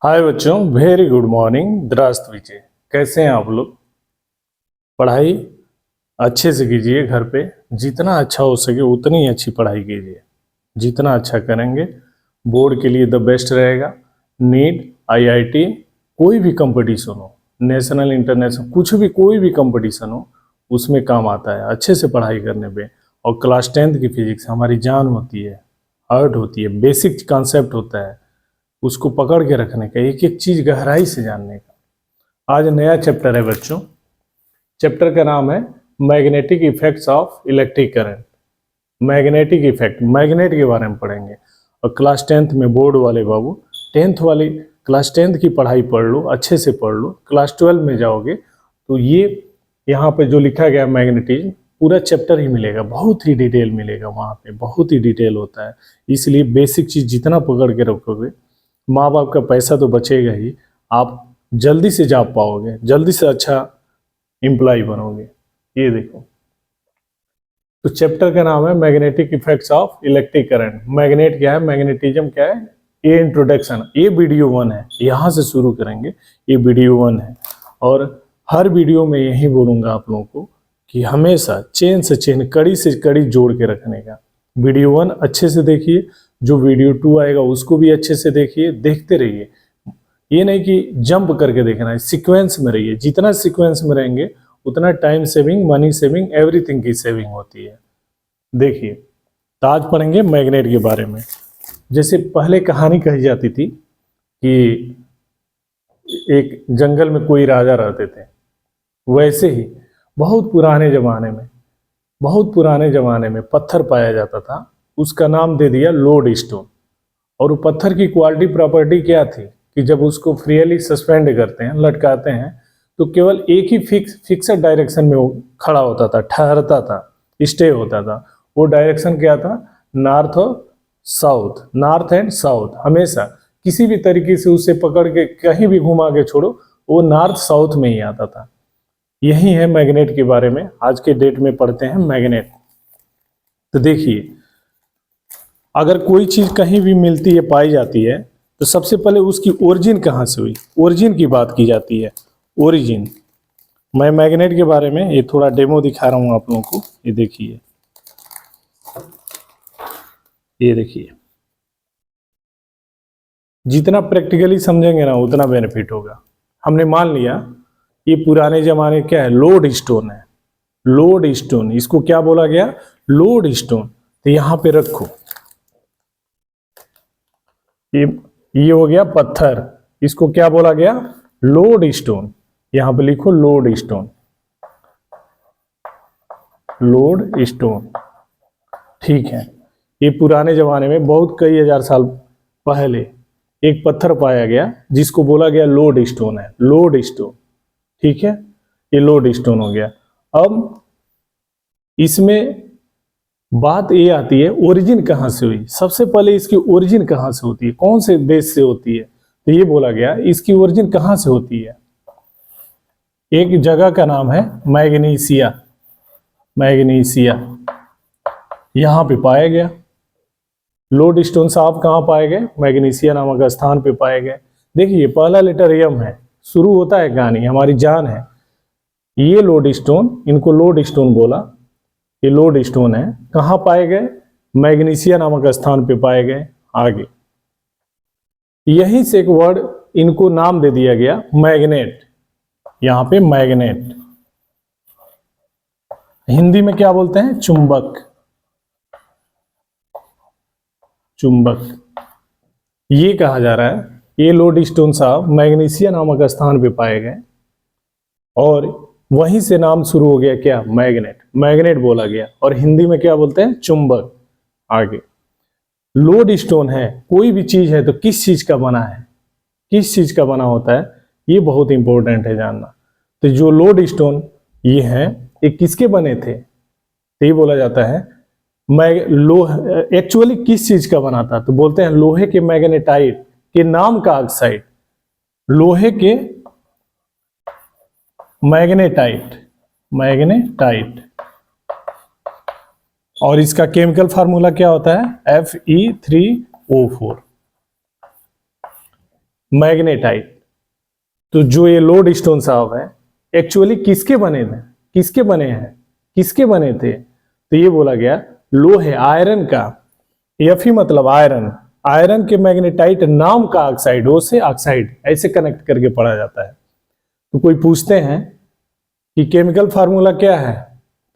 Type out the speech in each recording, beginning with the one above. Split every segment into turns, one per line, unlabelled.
हाय बच्चों, very good morning. द्रास्तविचे। कैसे हैं आप लोग? पढ़ाई अच्छे से कीजिए। घर पे जितना अच्छा हो सके उतनी अच्छी पढ़ाई कीजिए। जितना अच्छा करेंगे बोर्ड के लिए द बेस्ट रहेगा। नीट, आईआईटी, कोई भी कंपटीशन हो, नेशनल इंटरनेशनल, कुछ भी कोई भी कंपटीशन हो, उसमें काम आता है अच्छे से पढ़ाई करने पे। और क्लास 10th की फिजिक्स हमारी जान होती है, हार्ड होती है, बेसिक कॉन्सेप्ट होता है, उसको पकड़ के रखने का, एक एक चीज गहराई से जानने का। आज नया चैप्टर है बच्चों। चैप्टर का नाम है magnetic effects of electric current. Magnetic effect, magnet के बारे में पढ़ेंगे। और क्लास 10th में बोर्ड वाले बाबू, 10th वाली क्लास 10th की पढ़ाई पढ़ लो, अच्छे से पढ़ लो। क्लास 12 में जाओगे तो ये यहाँ पे जो लिखा गया मैग्नेटिज्म, पूरा चैप्टर ही मिलेगा, बहुत ही डिटेल मिलेगा वहाँ पे, बहुत ही डिटेल होता है। इसलिए बेसिक चीज जितना पकड़ के रखोगे, माँ बाप का पैसा तो बचेगा ही, आप जल्दी से जा पाओगे, जल्दी से अच्छा एम्प्लॉय बनोगे। ये देखो, तो चैप्टर का नाम है magnetic effects of electric current. Magnet क्या है, मैग्नेटिज्म क्या है, ये इंट्रोडक्शन, ये वीडियो 1 है, यहाँ से शुरू करेंगे। ये वीडियो 1 है और हर वीडियो में यही बोलूँगा आप लोगों को कि हमेशा चेन से चेन, कड़ी से कड़ी जोड़ के रखने का। वीडियो 1 अच्छे से देखिए, जो वीडियो 2 आएगा उसको भी अच्छे से देखिए, देखते रहिए। ये नहीं कि जंप करके देखना है, सीक्वेंस में रहिए। जितना सीक्वेंस में रहेंगे उतना time saving, money saving, everything की सेविंग होती है। देखिए, तो आज पढ़ेंगे मैग्नेट के बारे में। जैसे पहले कहानी कही जाती थी कि एक जंगल में कोई राजा रहते थे, वैसे ही बहुत पुराने जमाने में, बहुत पुराने जमाने में पत्थर पाया जाता था, उसका नाम दे दिया लोड स्टोन। और वो पत्थर की क्वालिटी प्रॉपर्टी क्या थी कि जब उसको फ्रीली सस्पेंड करते हैं, लटकाते हैं, तो केवल एक ही फिक्सड डायरेक्शन में वो खड़ा होता था, ठहरता था, स्टे होता था। वो डायरेक्शन क्या था, नॉर्थ और साउथ, नॉर्थ एंड साउथ। हमेशा किसी भी तरीके से उसे पकड़ के कहीं भी घुमा के छोड़ो, वो नॉर्थ साउथ में ही आता था। यही है मैग्नेट के बारे में, आज के डेट में पढ़ते हैं मैग्नेट। तो देखिए, अगर कोई चीज कहीं भी मिलती है, पाई जाती है, तो सबसे पहले उसकी ओरिजिन कहाँ से हुई, ओरिजिन की बात की जाती है। ओरिजिन, मैं मैग्नेट के बारे में ये थोड़ा डेमो दिखा रहा हूं आप लोगों को। ये देखिए, ये देखिए, जितना प्रैक्टिकली समझेंगे ना उतना बेनिफिट होगा। हमने मान लिया ये पुराने जमाने क्या है, लोड स्टोन है। लोड स्टोन, इसको क्या बोला गया, लोड स्टोन। तो यहां पे रखो, ये हो गया पत्थर, इसको क्या बोला गया, लोड स्टोन। यहां पे लिखो लोड स्टोन, लोड स्टोन। ठीक है, ये पुराने जमाने में बहुत कई हजार साल पहले एक पत्थर पाया गया जिसको बोला गया लोड स्टोन है, लोड स्टोन। ठीक है, ये लोड स्टोन हो गया। अब इसमें बात ये आती है ओरिजिन कहाँ से हुई। सबसे पहले इसकी ओरिजिन कहाँ से होती है, कौन से देश से होती है, तो ये बोला गया इसकी ओरिजिन कहाँ से होती है। एक जगह का नाम है मैग्नीशिया, मैग्नीशिया, यहां पे पाया गया। लोड स्टोन साहब कहाँ पाए गए, मैग्नीशिया नामक स्थान पे पाए गए। देखिए, पहला लेटर एम है, शुरू होता है कहानी, हमारी जान है। ये लोड स्टोन, इनको लोड स्टोन बोला, ये लोड स्टोन है। कहाँ पाए गए, मैग्नीशिया नामक स्थान पे पाए गए। आगे यहीं से एक वर्ड इनको नाम दे दिया गया मैग्नेट। यहां पे मैग्नेट, हिंदी में क्या बोलते हैं, चुंबक, चुंबक ये कहा जा रहा है। ये लोड स्टोन साहब मैग्नीशिया नामक स्थान पे पाए गए और वहीं से नाम शुरू हो गया क्या, मैग्नेट, मैग्नेट बोला गया। और हिंदी में क्या बोलते हैं, चुंबक। आगे लोड स्टोन है, कोई भी चीज है तो किस चीज का बना है, किस चीज का बना होता है, ये बहुत इंपॉर्टेंट है जानना। तो जो लोड स्टोन ये हैं, ये किसके बने थे, तो ये बोला जाता है लोहे, एक्चुअली किस चीज का बना था, तो बोलते हैं लोहे के मैग्नेटाइट के नाम का ऑक्साइड, लोहे के मैग्नेटाइट, मैग्नेटाइट। और इसका केमिकल फार्मूला क्या होता है, Fe3O4। मैग्नेटाइट। तो जो ये लोडस्टोन साहब है एक्चुअली किसके बने थे, किसके बने हैं, किसके बने थे? तो ये बोला गया लोहे, आयरन का, Fe मतलब आयरन, आयरन के मैग्नेटाइट नाम का ऑक्साइड, ओ से ऑक्साइड ऐसे कनेक्ट करके पढ़ा जाता है। तो कोई पूछते हैं कि केमिकल फार्मूला क्या है,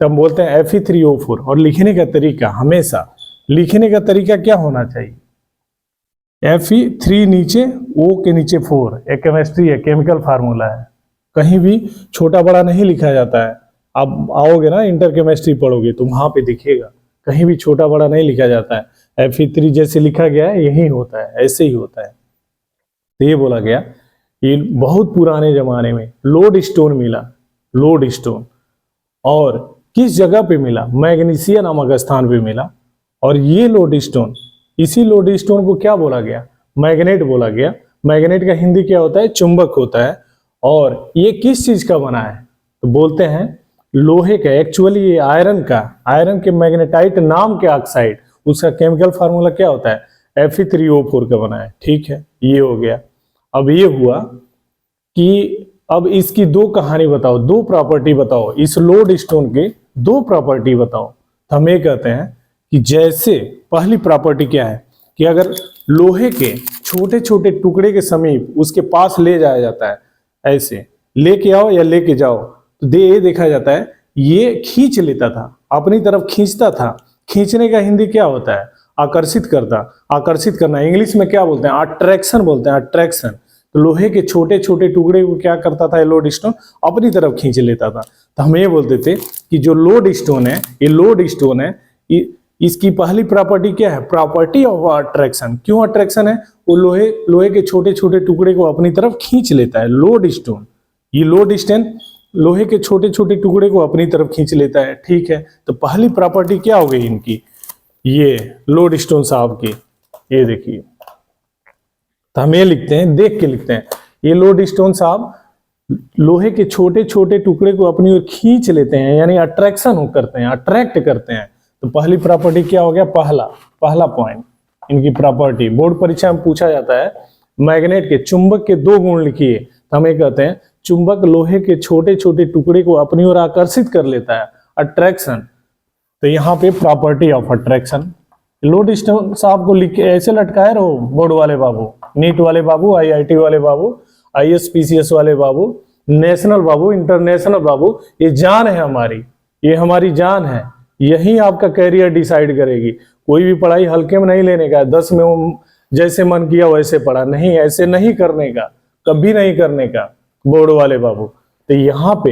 तो हम बोलते हैं Fe3O4। और लिखने का तरीका, हमेशा लिखने का तरीका क्या होना चाहिए? Fe3 नीचे, O के नीचे 4, एक केमिस्ट्री है, केमिकल फार्मूला है, कहीं भी छोटा बड़ा नहीं लिखा जाता है। आप आओगे ना इंटर केमिस्ट्री पढ़ोगे तो वहां पे दिखेगा, कहीं भी छोटा बड़ा नहीं लिखा जाता है। Fe3 जैसे लिखा गया है यही होता है, ऐसे ही होता है। तो ये बोला गया ये बहुत पुराने जमाने में लोडस्टोन मिला, लोडस्टोन, और किस जगह पे मिला? मैग्नीशिया नामक स्थान पे मिला। और ये लोडस्टोन, इसी लोडस्टोन को क्या बोला गया? मैग्नेट बोला गया। मैग्नेट का हिंदी क्या होता है? चुंबक होता है। और ये किस चीज का बना है? तो बोलते हैं लोहे का। एक्चुअली ये आयरन का, आयरन के मैग्नेटाइट नाम के ऑक्साइड, उसका केमिकल फार्मूला क्या होता है? Fe3O4 का बना है। ठीक है, ये हो गया। अब ये हुआ कि अब इसकी दो कहानी बताओ, दो प्रॉपर्टी बताओ, इस लोडस्टोन की दो प्रॉपर्टी बताओ। तो हम ये कहते हैं कि जैसे पहली प्रॉपर्टी क्या है कि अगर लोहे के छोटे छोटे टुकड़े के समीप उसके पास ले जाया जाता है, ऐसे लेके आओ या लेके जाओ, तो ये देखा जाता है ये खींच लेता था, अपनी तरफ खींचता था। खींचने का हिंदी क्या होता है? आकर्षित करता, आकर्षित करना। इंग्लिश में क्या बोलते हैं? अट्रैक्शन बोलते हैं, अट्रैक्शन। तो लोहे के छोटे छोटे टुकड़े को क्या करता था? लोडस्टोन अपनी तरफ खींच लेता था। तो हम ये बोलते थे कि जो लोडस्टोन है, ये लोडस्टोन है, इसकी पहली प्रॉपर्टी क्या है? Property of attraction. क्यों अट्रैक्शन है? वो लोहे के छोटे छोटे टुकड़े को अपनी तरफ खींच लेता है। लोडस्टोन, ये लोडस्टोन लोहे के छोटे छोटे टुकड़े को अपनी तरफ खींच लेता है। ठीक है, तो पहली प्रॉपर्टी क्या हो गई इनकी? ये लोडस्टोन साहब की, ये देखिए। तो हम ये लिखते हैं, देख के लिखते हैं, ये लोडस्टोन साहब लोहे के छोटे छोटे टुकड़े को अपनी ओर खींच लेते हैं, यानी अट्रैक्शन करते हैं, अट्रैक्ट करते हैं। तो पहली प्रॉपर्टी क्या हो गया? पहला पॉइंट इनकी प्रॉपर्टी। बोर्ड परीक्षा में पूछा जाता है मैग्नेट के, चुंबक के दो गुण लिखिए। तो हम ये कहते हैं चुंबक लोहे के छोटे छोटे टुकड़े को अपनी ओर आकर्षित कर लेता है, अट्रैक्शन। तो यहाँ पे प्रॉपर्टी ऑफ अट्रैक्शन। लोडस्टोन साहब को लिख के ऐसे लटकाए रहो बोर्ड वाले बाबू, नीट वाले बाबू, IIT वाले बाबू, IAS PCS वाले बाबू, नेशनल बाबू, इंटरनेशनल बाबू। ये जान है हमारी, ये हमारी जान है, यही आपका कैरियर डिसाइड करेगी। कोई भी पढ़ाई हल्के में नहीं लेने का, 10 में जैसे मन किया वैसे पढ़ा, नहीं, ऐसे नहीं करने का, कभी नहीं करने का बोर्ड वाले बाबू। तो यहाँ पे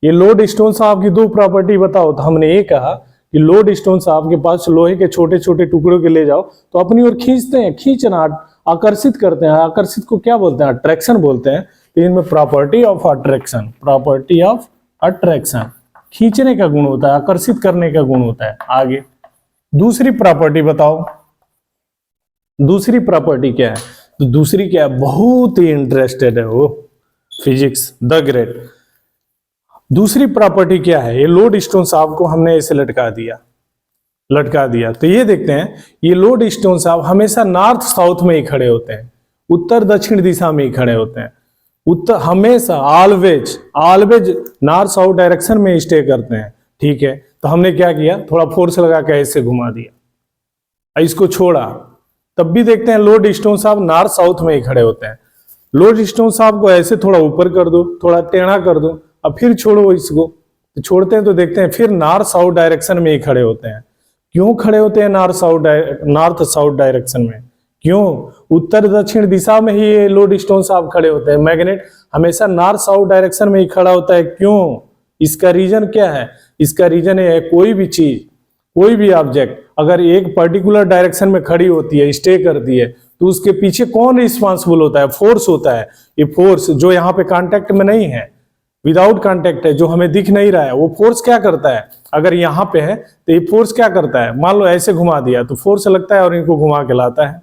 ये लोडस्टोन साहब की दो प्रॉपर्टी बताओ। तो हमने ये कहा कि लोडस्टोन साहब के पास लोहे के छोटे छोटे टुकड़ों के ले जाओ तो अपनी ओर खींचते हैं, खींचना, आकर्षित करते हैं। आकर्षित को क्या बोलते हैं? अट्रैक्शन बोलते हैं। तो इनमें property of attraction, property of attraction, खींचने का गुण होता है, आकर्षित करने का गुण होता है। आगे दूसरी प्रॉपर्टी बताओ, दूसरी प्रॉपर्टी क्या है? तो दूसरी क्या है? बहुत ही इंटरेस्टेड है वो, फिजिक्स द ग्रेट। दूसरी प्रॉपर्टी क्या है? ये लोडस्टोन साहब को हमने ऐसे लटका दिया। तो ये देखते हैं, ये लोडस्टोन साहब हमेशा नॉर्थ साउथ में ही खड़े होते हैं, उत्तर दक्षिण दिशा में ही खड़े होते हैं। उत्तर हमेशा ऑलवेज नॉर्थ साउथ डायरेक्शन में स्टे करते हैं। ठीक है, तो हमने क्या किया? थोड़ा फोर्स लगा के ऐसे घुमा दिया, इसको छोड़ा, तब भी देखते हैं लोडस्टोन साहब नॉर्थ साउथ में ही खड़े होते हैं। लोडस्टोन साहब को ऐसे थोड़ा ऊपर कर दो, थोड़ा टेढ़ा कर दो, अब फिर छोड़ो इसको, तो छोड़ते हैं तो देखते हैं फिर नॉर्थ साउथ डायरेक्शन में ही खड़े होते हैं। क्यों खड़े होते हैं नॉर्थ साउथ डायरेक्शन में? क्यों? उत्तर दक्षिण दिशा में ही ये लोडस्टोन साहब खड़े होते हैं। मैग्नेट हमेशा नॉर्थ साउथ डायरेक्शन में ही खड़ा होता है। क्यों? इसका रीजन क्या है? इसका रीजन है कोई भी चीज, कोई भी ऑब्जेक्ट अगर एक पर्टिकुलर डायरेक्शन में खड़ी होती है, स्टे करती है, तो उसके पीछे कौन रिस्पॉन्सिबल होता है? फोर्स होता है। ये फोर्स जो यहाँ पे कांटेक्ट में नहीं है, विदाउट कांटेक्ट है, जो हमें दिख नहीं रहा है, वो फोर्स क्या करता है? अगर यहाँ पे है तो ये फोर्स क्या करता है? मान लो ऐसे घुमा दिया तो फोर्स लगता है और इनको घुमा के लाता है।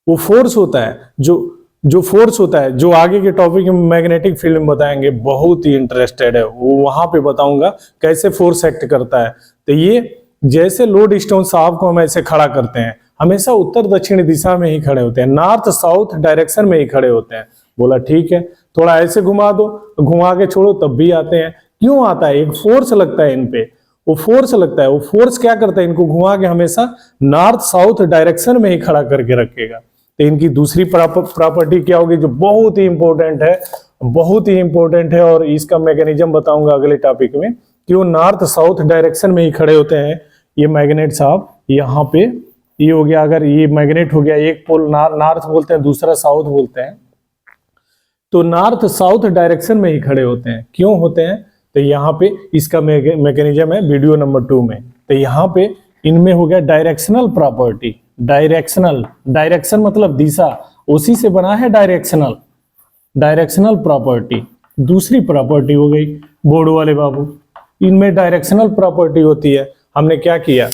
वो फोर्स होता है, जो फोर्स होता है, जो आगे के टॉपिक में मैग्नेटिक फील्ड में बताएंगे, बहुत ही इंटरेस्टेड है वो, वहां पे बताऊंगा कैसे फोर्स एक्ट करता है। तो ये जैसे लोडस्टोन साहब को हम ऐसे खड़ा करते हैं, हमेशा उत्तर दक्षिण दिशा में ही खड़े होते हैं, नॉर्थ साउथ डायरेक्शन में ही खड़े होते हैं। बोला ठीक है, थोड़ा ऐसे घुमा दो, घुमा के छोड़ो तब भी आते हैं। क्यों आता है? एक फोर्स लगता है इन पे, वो फोर्स लगता है। वो फोर्स क्या करता है? इनको घुमा के हमेशा नॉर्थ साउथ डायरेक्शन में ही खड़ा करके रखेगा। तो इनकी दूसरी प्रॉपर्टी क्या होगी जो बहुत ही इंपॉर्टेंट है, बहुत ही इंपॉर्टेंट है, और इसका मैकेनिज्म बताऊंगा अगले टॉपिक में कि वो नॉर्थ साउथ डायरेक्शन में ही खड़े होते हैं ये मैग्नेट साहब। यहाँ पे ये हो गया, अगर ये मैग्नेट हो गया, एक पोल नॉर्थ बोलते हैं, दूसरा साउथ बोलते हैं, तो नॉर्थ साउथ डायरेक्शन में ही खड़े होते हैं। क्यों होते हैं? तो यहाँ पे इसका मैकेनिज्म है वीडियो नंबर 2 में। तो यहाँ पे इनमें हो गया डायरेक्शनल प्रॉपर्टी। डायरेक्शनल, डायरेक्शन मतलब दिशा, उसी से बना है डायरेक्शनल, डायरेक्शनल प्रॉपर्टी। दूसरी प्रॉपर्टी हो गई बोर्ड वाले बाबू, इनमें डायरेक्शनल प्रॉपर्टी होती है। हमने क्या किया?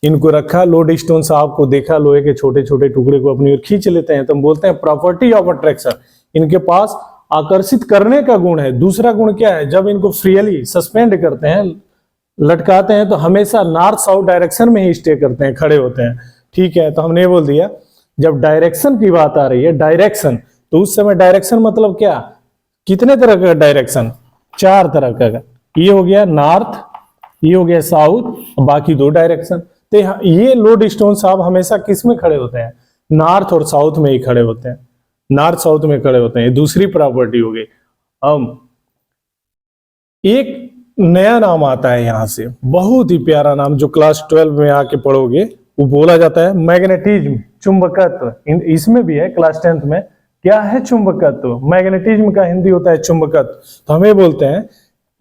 इनको रखा, लोड स्टोन साहब को देखा, लोहे के छोटे छोटे टुकड़े को अपनी ओर खींच लेते हैं, तो हम बोलते हैं प्रॉपर्टी ऑफ अट्रैक्शन। इनके पास आकर्षित करने का गुण है। दूसरा गुण क्या है? जब इनको फ्रीली सस्पेंड करते हैं, लटकाते हैं, तो हमेशा नॉर्थ साउथ डायरेक्शन में ही स्टे करते हैं, खड़े होते हैं। ठीक है, तो हमने बोल दिया जब डायरेक्शन की बात आ रही है, डायरेक्शन, तो उस समय डायरेक्शन मतलब क्या? कितने तरह का डायरेक्शन? 4 तरह का। ये हो गया नॉर्थ, ये हो गया साउथ, बाकी 2 डायरेक्शन। तो ये लोड स्टोन साहब हमेशा किस में खड़े होते हैं? नॉर्थ और साउथ में ही खड़े होते हैं, नॉर्थ साउथ में खड़े होते हैं। दूसरी प्रॉपर्टी हो गई। अब एक नया नाम आता है यहां से, बहुत ही प्यारा नाम, जो क्लास 12 में आके पढ़ोगे, वो बोला जाता है मैग्नेटिज्म, चुंबकत्व। इसमें भी है क्लास 10th में। क्या है? चुंबकत्व। मैग्नेटिज्म का हिंदी होता है चुंबकत्व। तो हमें बोलते हैं,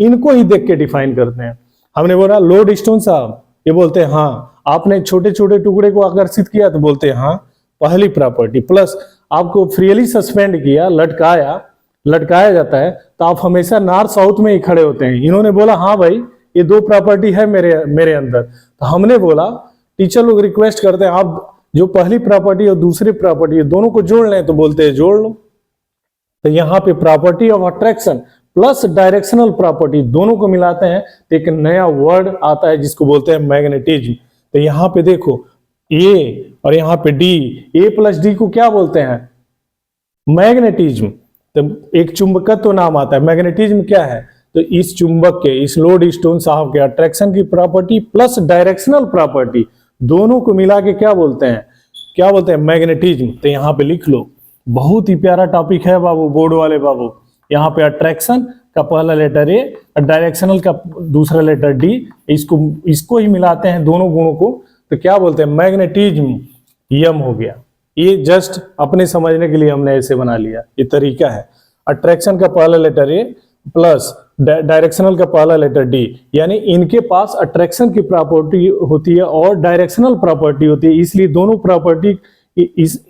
इनको ही देख के डिफाइन करते हैं। हमने बोला लोड स्टोन साहब, ये बोलते हैं हाँ। आपने छोटे छोटे टुकड़े को आकर्षित किया, तो बोलते हैं हाँ, पहली प्रॉपर्टी। प्लस आपको फ्रीली सस्पेंड किया, लटकाया जाता है, तो आप हमेशा नॉर्थ साउथ में ही खड़े होते हैं। इन्होंने बोला हाँ भाई, ये 2 प्रॉपर्टी है मेरे अंदर। तो हमने बोला, टीचर लोग रिक्वेस्ट करते हैं आप जो पहली प्रॉपर्टी और दूसरी प्रॉपर्टी दोनों को जोड़ लें, तो बोलते हैं जोड़ लो। तो यहाँ पे property of attraction plus directional property दोनों को मिलाते हैं, तो एक नया वर्ड आता है जिसको बोलते हैं मैग्नेटिज्म। तो यहाँ पे देखो ए और यहाँ पे डी, ए प्लस डी को क्या बोलते हैं? मैग्नेटिज्म। तो एक चुंबकत्व नाम आता है। मैग्नेटिज्म क्या है? तो इस चुंबक के, इस लोड स्टोन साहब के अट्रैक्शन की प्रॉपर्टी प्लस डायरेक्शनल प्रॉपर्टी दोनों को मिला के क्या बोलते हैं? क्या बोलते हैं? मैग्नेटिज्म। तो यहाँ पे लिख लो, बहुत ही प्यारा टॉपिक है बाबू, बोर्ड वाले बाबू। यहाँ पे अट्रैक्शन का पहला लेटर ए और डायरेक्शनल का दूसरा लेटर डी, इसको ही मिलाते हैं दोनों गुणों को, तो क्या बोलते हैं? मैग्नेटिज्म। यम हो गया। ये जस्ट अपने समझने के लिए हमने ऐसे बना लिया, ये तरीका है। अट्रैक्शन का पहला लेटर ए प्लस डायरेक्शनल का पहला लेटर डी, यानी इनके पास अट्रैक्शन की प्रॉपर्टी होती है और डायरेक्शनल प्रॉपर्टी होती है, इसलिए दोनों प्रॉपर्टी,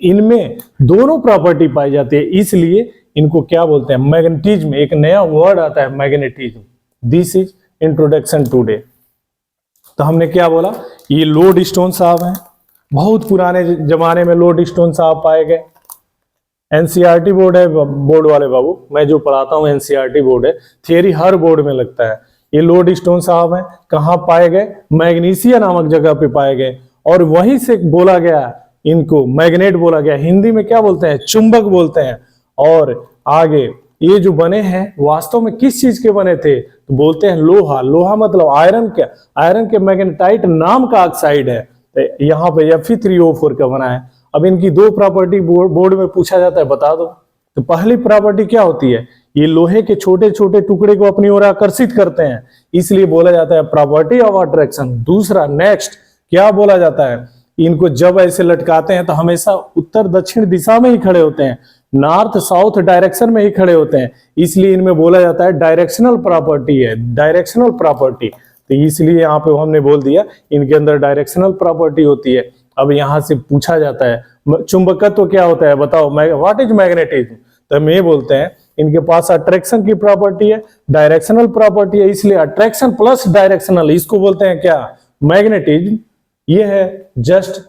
इनमें दोनों प्रॉपर्टी पाई जाती है, इसलिए इनको क्या बोलते हैं? मैग्नेटिज्म। एक नया वर्ड आता है magnetism. This is introduction today. तो हमने क्या बोला? ये लोड स्टोन साहब हैं, बहुत पुराने जमाने में लोड स्टोन साहब पाए गए। एनसीईआरटी बोर्ड है बोर्ड वाले बाबू, मैं जो पढ़ाता हूँ एनसीईआरटी बोर्ड है, थियरी हर बोर्ड में लगता है। ये लोड स्टोन साहब हैं, कहाँ पाए गए? मैग्नीशिया नामक जगह पे पाए गए, और वहीं से बोला गया, इनको मैग्नेट बोला गया। हिंदी में क्या बोलते हैं? चुंबक बोलते हैं। और आगे ये जो बने हैं वास्तव में किस चीज के बने थे? तो बोलते हैं लोहा। लोहा मतलब आयरन के, आयरन के मैग्नेटाइट नाम का ऑक्साइड है। तो यहाँ पे Fe3O4 का बना है। अब इनकी 2 प्रॉपर्टी बोर्ड में पूछा जाता है, बता दो। तो पहली प्रॉपर्टी क्या होती है? ये लोहे के छोटे छोटे टुकड़े को अपनी ओर आकर्षित करते हैं, इसलिए बोला जाता है प्रॉपर्टी ऑफ अट्रैक्शन। दूसरा नेक्स्ट क्या बोला जाता है? इनको जब ऐसे लटकाते हैं तो हमेशा उत्तर दक्षिण दिशा में ही खड़े होते हैं, नॉर्थ साउथ डायरेक्शन में ही खड़े होते हैं, इसलिए इनमें बोला जाता है डायरेक्शनल प्रॉपर्टी है, डायरेक्शनल प्रॉपर्टी। तो इसलिए यहाँ पे हमने बोल दिया इनके अंदर डायरेक्शनल प्रॉपर्टी होती है। अब यहाँ से पूछा जाता है चुंबकत्व क्या होता है, बताओ, व्हाट इज मैग्नेटिज्म? तो हम ये बोलते हैं इनके पास अट्रैक्शन की प्रॉपर्टी है, डायरेक्शनल प्रॉपर्टी है, इसलिए अट्रैक्शन प्लस डायरेक्शनल, इसको बोलते हैं क्या? मैग्नेटिज्म। ये है जस्ट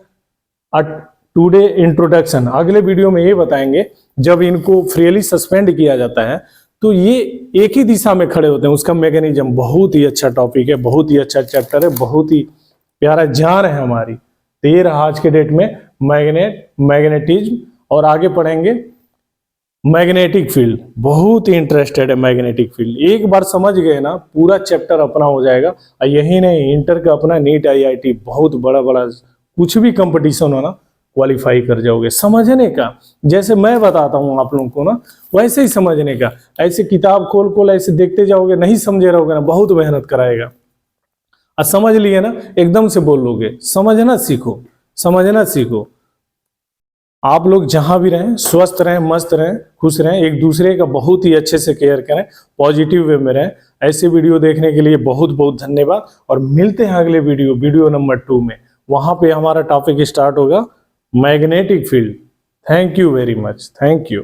टुडे इंट्रोडक्शन। अगले वीडियो में ये बताएंगे जब इनको फ्रीली सस्पेंड किया जाता है तो ये एक ही दिशा में खड़े होते हैं, उसका मैकेनिज्म। बहुत ही अच्छा टॉपिक है, बहुत ही अच्छा चैप्टर है, बहुत ही प्यारा जान है हमारी। तो ये रहा आज के डेट में मैग्नेटिज्म। और आगे पढ़ेंगे मैग्नेटिक फील्ड। बहुत ही इंटरेस्टेड है मैग्नेटिक फील्ड। एक बार समझ गए ना पूरा चैप्टर अपना हो जाएगा। और यही नहीं, इंटर का अपना नीट IIT बहुत बड़ा बड़ा कुछ भी कंपटीशन हो ना क्वालिफाई कर जाओगे। समझने का जैसे मैं बताता हूँ आप लोगों को ना वैसे ही समझने का। ऐसे किताब खोल खोल ऐसे देखते जाओगे, नहीं समझे रहोगे ना, बहुत मेहनत कराएगा। और समझ लिए ना एकदम से बोल लोगे। समझना सीखो, समझना सीखो। आप लोग जहां भी रहें स्वस्थ रहें, मस्त रहें, खुश रहें, एक दूसरे का बहुत ही अच्छे से केयर करें, पॉजिटिव वे में रहें। ऐसे वीडियो देखने के लिए बहुत बहुत धन्यवाद। और मिलते हैं अगले वीडियो नंबर 2 में। वहां पे हमारा टॉपिक स्टार्ट होगा magnetic field. Thank you very much, thank you.